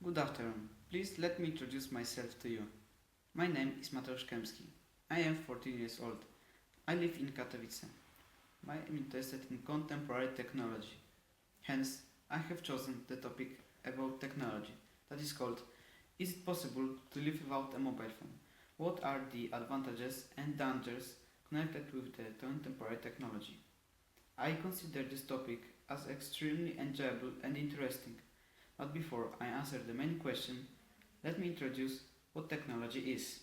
Good afternoon. Please let me introduce myself to you. My name is Mateusz Kempski. I am 14 years old. I live in Katowice. I am interested in contemporary technology. Hence, I have chosen the topic about technology that is called Is it possible to live without a mobile phone? What are the advantages and dangers connected with the contemporary technology? I consider this topic as extremely enjoyable and interesting. But before I answer the main question, let me introduce what technology is.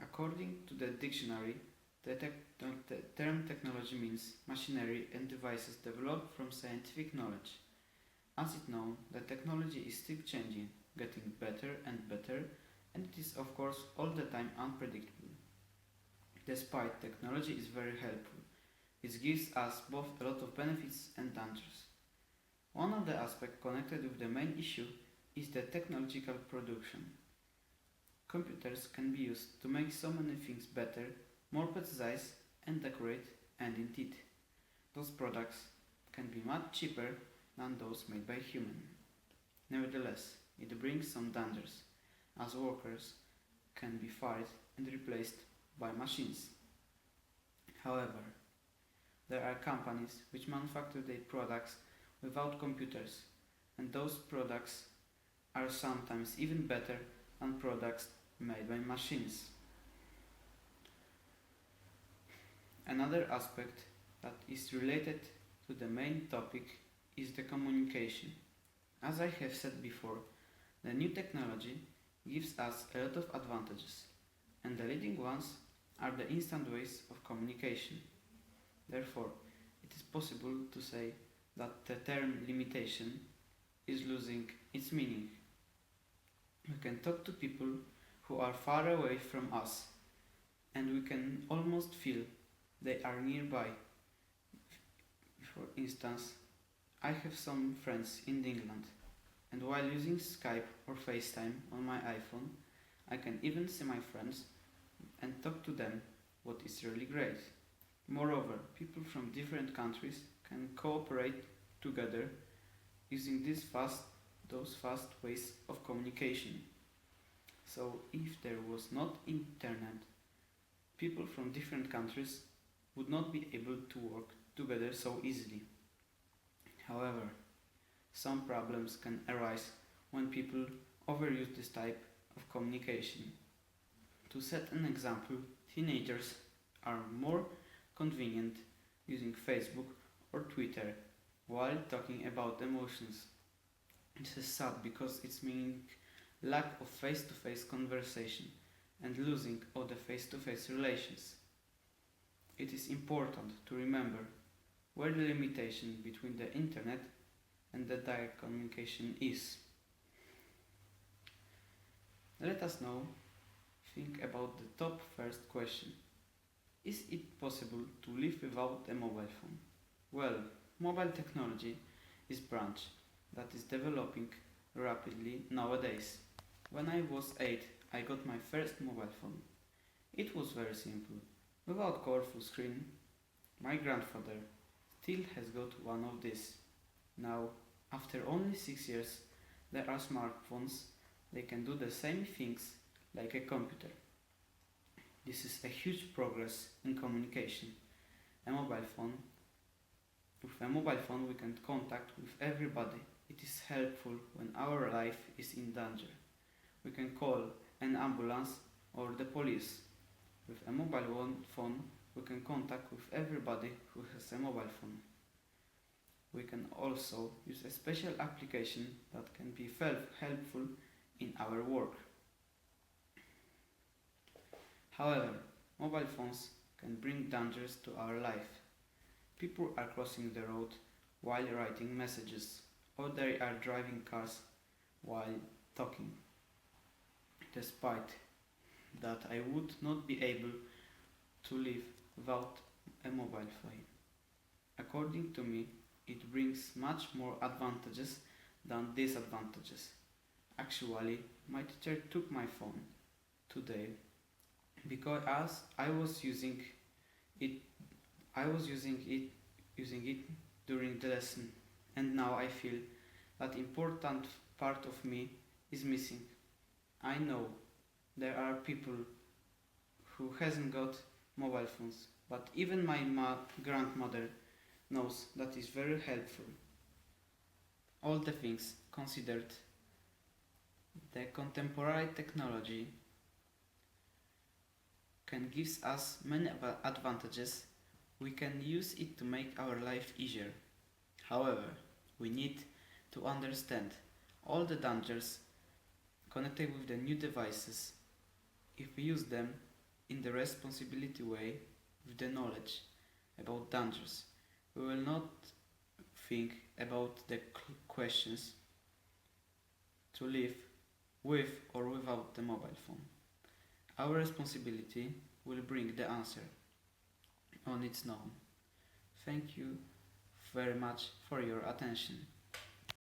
According to the dictionary, the term technology means machinery and devices developed from scientific knowledge. As it known, the technology is still changing, getting better and better, and it is of course all the time unpredictable. Despite technology is very helpful, it gives us both a lot of benefits and dangers. One of the aspects connected with the main issue is the technological production. Computers can be used to make so many things better, more precise and accurate, and indeed, those products can be much cheaper than those made by humans. Nevertheless, it brings some dangers, as workers can be fired and replaced by machines. However, there are companies which manufacture their products without computers, and those products are sometimes even better than products made by machines. Another aspect that is related to the main topic is the communication. As I have said before, the new technology gives us a lot of advantages, and the leading ones are the instant ways of communication. Therefore, it is possible to say that the term limitation is losing its meaning. We can talk to people who are far away from us, and we can almost feel they are nearby. For instance, I have some friends in England, and while using Skype or FaceTime on my iPhone, I can even see my friends and talk to them, what is really great. Moreover, people from different countries can cooperate together using those fast ways of communication. So if there was not internet, people from different countries would not be able to work together so easily. However, some problems can arise when people overuse this type of communication. To set an example, teenagers are more convenient using Facebook or Twitter while talking about emotions. This is sad because it's meaning lack of face-to-face conversation and losing of the face-to-face relations. It is important to remember where the limitation between the internet and the direct communication is. Let us now think about the top first question. Is it possible to live without a mobile phone? Well, mobile technology is a branch that is developing rapidly nowadays. When I was 8, I got my first mobile phone. It was very simple, without colorful screen. My grandfather still has got one of these. Now, after only 6 years, there are smartphones. They can do the same things like a computer. This is a huge progress in communication. With a mobile phone we can contact with everybody. It is helpful when our life is in danger. We can call an ambulance or the police. With a mobile phone we can contact with everybody who has a mobile phone. We can also use a special application that can be helpful in our work. However, mobile phones can bring dangers to our life. People are crossing the road while writing messages, or they are driving cars while talking. Despite that, I would not be able to live without a mobile phone. According to me, it brings much more advantages than disadvantages. Actually, my teacher took my phone today because as I was using it during the lesson, and now I feel that important part of me is missing. I know there are people who hasn't got mobile phones, but even my grandmother knows that is very helpful. All the things considered, the contemporary technology can give us many advantages. We can use it to make our life easier. However, we need to understand all the dangers connected with the new devices. If we use them in the responsibility way, with the knowledge about dangers, we will not think about the questions to live with or without the mobile phone. Our responsibility will bring the answer on its own. Thank you very much for your attention.